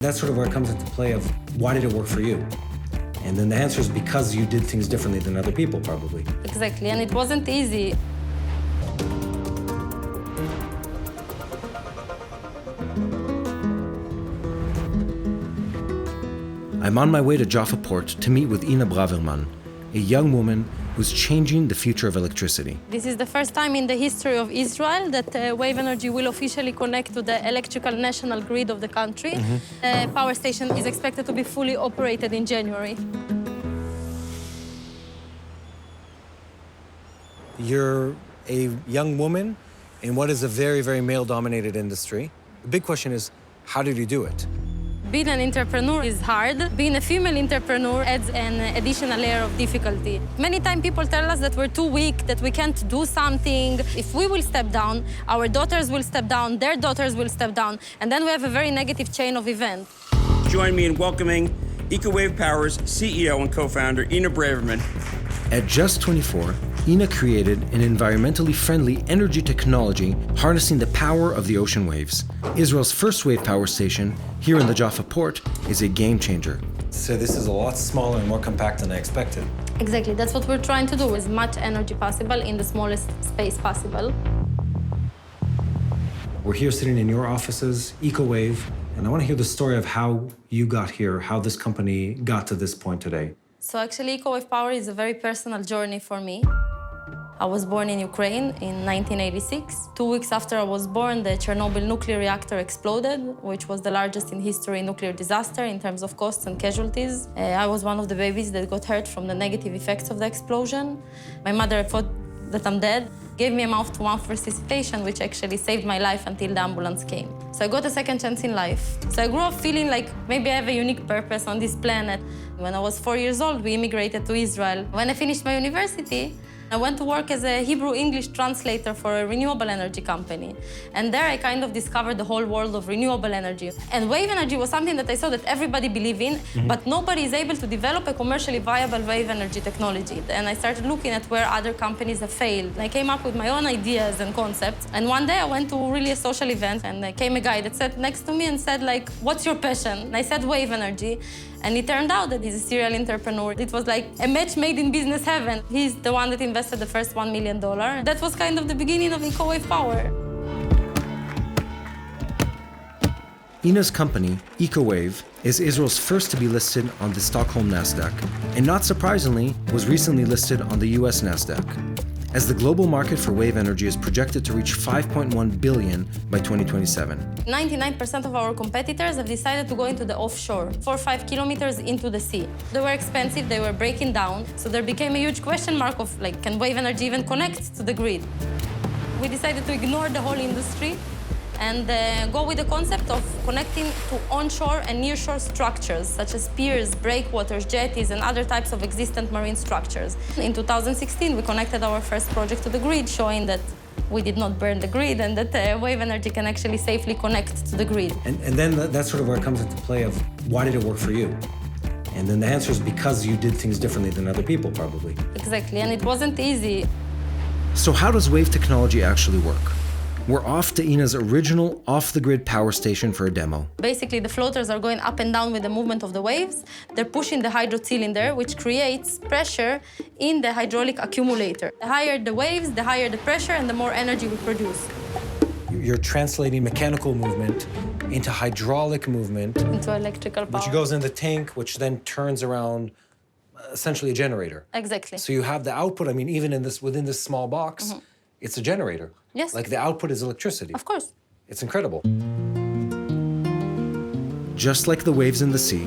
That's sort of where it comes into play of why did it work for you? And then the answer is because you did things differently than other people, probably. Exactly, and it wasn't easy. I'm on my way to Jaffa Port to meet with Inna Braverman, a young woman who's changing the future of electricity. This is the first time in the history of Israel that wave energy will officially connect to the electrical national grid of the country. The power station is expected to be fully operated in January. You're a young woman in what is a very, very male-dominated industry. The big question is, how did you do it? Being an entrepreneur is hard. Being a female entrepreneur adds an additional layer of difficulty. Many times people tell us that we're too weak, that we can't do something. If we will step down, our daughters will step down, their daughters will step down, and then we have a very negative chain of events. Join me in welcoming EcoWave Power's CEO and co-founder, Inna Braverman. At just 24, Inna created an environmentally friendly energy technology harnessing the power of the ocean waves. Israel's first wave power station here in the Jaffa port is a game changer. So this is a lot smaller and more compact than I expected. Exactly, that's what we're trying to do, as much energy possible in the smallest space possible. We're here sitting in your offices, EcoWave, and I want to hear the story of how you got here, how this company got to this point today. So actually, EcoWave Power is a very personal journey for me. I was born in Ukraine in 1986. 2 weeks after I was born, the Chernobyl nuclear reactor exploded, which was the largest in history nuclear disaster in terms of costs and casualties. I was one of the babies that got hurt from the negative effects of the explosion. My mother thought that I'm dead, gave me a mouth-to-mouth resuscitation, which actually saved my life until the ambulance came. So I got a second chance in life. So I grew up feeling like maybe I have a unique purpose on this planet. When I was 4 years old, we immigrated to Israel. When I finished my university, I went to work as a Hebrew-English translator for a renewable energy company. And there I kind of discovered the whole world of renewable energy. And wave energy was something that I saw that everybody believed in, but nobody is able to develop a commercially viable wave energy technology. And I started looking at where other companies have failed. And I came up with my own ideas and concepts. And one day I went to really a social event, and there came a guy that sat next to me and said, like, what's your passion? And I said, wave energy. And it turned out that he's a serial entrepreneur. It was like a match made in business heaven. He's the one that invested the first $1 million. That was kind of the beginning of EcoWave Power. Inna's company, EcoWave, is Israel's first to be listed on the Stockholm NASDAQ, and not surprisingly, was recently listed on the US NASDAQ. As the global market for wave energy is projected to reach $5.1 billion by 2027. 99% of our competitors have decided to go into the offshore, 4 or 5 kilometers into the sea. They were expensive, they were breaking down, so there became a huge question mark of, like, can wave energy even connect to the grid? We decided to ignore the whole industry and go with the concept of connecting to onshore and nearshore structures, such as piers, breakwaters, jetties, and other types of existent marine structures. In 2016, we connected our first project to the grid, showing that we did not burn the grid and that wave energy can actually safely connect to the grid. And then that's sort of where it comes into play of why did it work for you? And then the answer is because you did things differently than other people, probably. Exactly, and it wasn't easy. So how does wave technology actually work? We're off to Inna's original off-the-grid power station for a demo. Basically, the floaters are going up and down with the movement of the waves. They're pushing the hydro cylinder, which creates pressure in the hydraulic accumulator. The higher the waves, the higher the pressure, and the more energy we produce. You're translating mechanical movement into hydraulic movement. Into electrical power. Which goes in the tank, which then turns around essentially a generator. Exactly. So you have the output, I mean, even within this small box, it's a generator. Yes. Like the output is electricity. Of course. It's incredible. Just like the waves in the sea,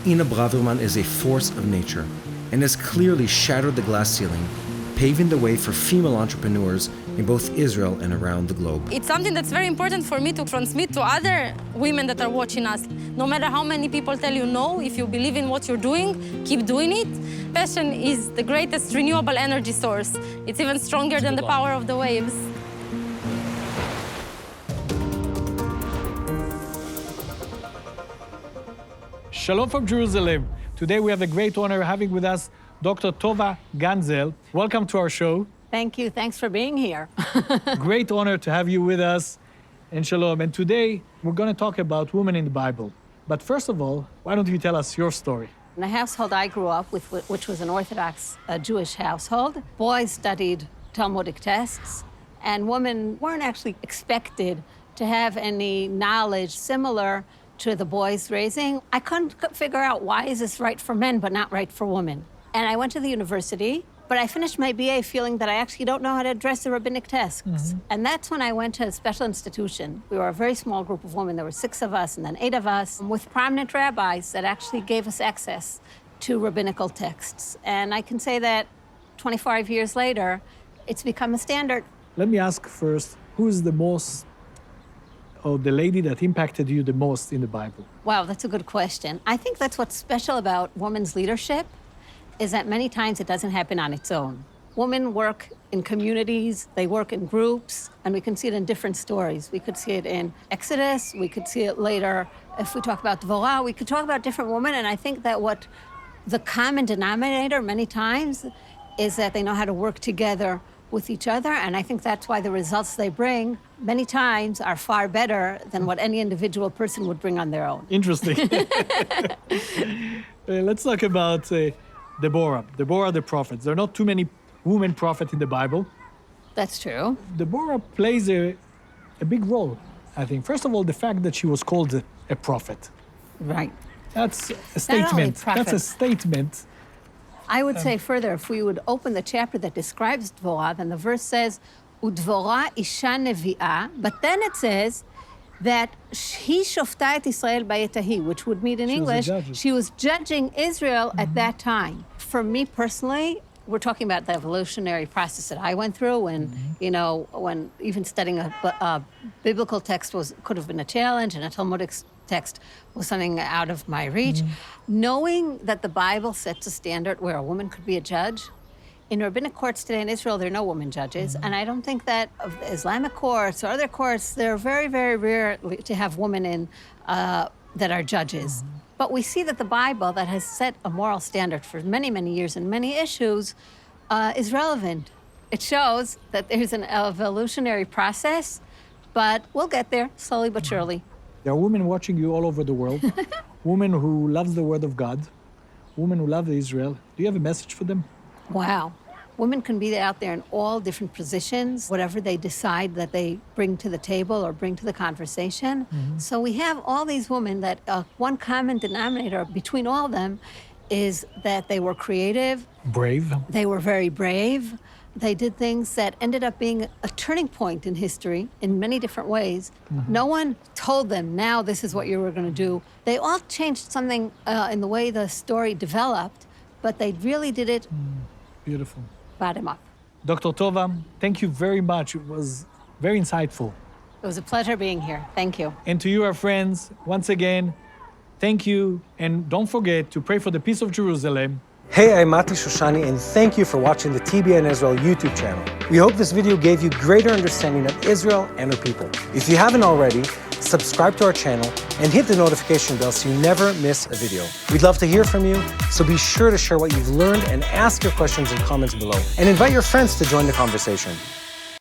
Inna Braverman is a force of nature and has clearly shattered the glass ceiling, paving the way for female entrepreneurs in both Israel and around the globe. It's something that's very important for me to transmit to other women that are watching us. No matter how many people tell you no, if you believe in what you're doing, keep doing it. Passion is the greatest renewable energy source. It's even stronger than the power of the waves. Shalom from Jerusalem. Today we have the great honor of having with us Dr. Tova Ganzel. Welcome to our show. Thank you. Thanks for being here. Great honor to have you with us, and shalom. And today we're going to talk about women in the Bible. But first of all, why don't you tell us your story? In the household I grew up with, which was an Orthodox Jewish household, boys studied Talmudic texts, and women weren't actually expected to have any knowledge similar to the boys' raising. I couldn't figure out why is this right for men but not right for women. And I went to the university, but I finished my BA feeling that I actually don't know how to address the rabbinic texts. And that's when I went to a special institution. We were a very small group of women. There were 6 of us and then 8 of us, with prominent rabbis that actually gave us access to rabbinical texts. And I can say that 25 years later, it's become a standard. Let me ask first, who is the lady that impacted you the most in the Bible? Wow, that's a good question. I think that's what's special about women's leadership, is that many times it doesn't happen on its own. Women work in communities, they work in groups, and we can see it in different stories. We could see it in Exodus, we could see it later. If we talk about Dvorah, we could talk about different women, and I think that what the common denominator many times is that they know how to work together with each other, and I think that's why the results they bring many times are far better than what any individual person would bring on their own. Interesting. Let's talk about Deborah the prophet. There are not too many women prophets in the Bible. That's true. Deborah plays a big role, I think. First of all, the fact that she was called a prophet. Right. That's a Not only statement. prophet. That's a statement. I would say further, if we would open the chapter that describes Dvorah, then the verse says, Udvorah isha nevi'ah, but then it says that he shofta et Israel ba'et hahi, which would mean in She was a English, judge. she was judging Israel at that time. For me personally, we're talking about the evolutionary process that I went through when, when even studying a biblical text could have been a challenge, and a Talmudic text was something out of my reach. Knowing that the Bible sets a standard where a woman could be a judge, in rabbinic courts today in Israel, there are no women judges, and I don't think that of Islamic courts or other courts, they're very, very rare to have women in that are judges. But we see that the Bible, that has set a moral standard for many, many years and many issues, is relevant. It shows that there's an evolutionary process, but we'll get there slowly but surely. There are women watching you all over the world, women who love the Word of God, women who love Israel. Do you have a message for them? Wow. Women can be out there in all different positions, whatever they decide that they bring to the table or bring to the conversation. So we have all these women that one common denominator between all of them is that they were creative. Brave. They were very brave. They did things that ended up being a turning point in history in many different ways. No one told them, now this is what you were going to do. They all changed something in the way the story developed, but they really did it Beautiful. bottom up. Dr. Tova, thank you very much. It was very insightful. It was a pleasure being here. Thank you. And to you, our friends, once again, thank you. And don't forget to pray for the peace of Jerusalem. Hey, I'm Mati Shoshani, and thank you for watching the TBN Israel YouTube channel. We hope this video gave you greater understanding of Israel and her people. If you haven't already, subscribe to our channel and hit the notification bell so you never miss a video. We'd love to hear from you, so be sure to share what you've learned and ask your questions in comments below. And invite your friends to join the conversation.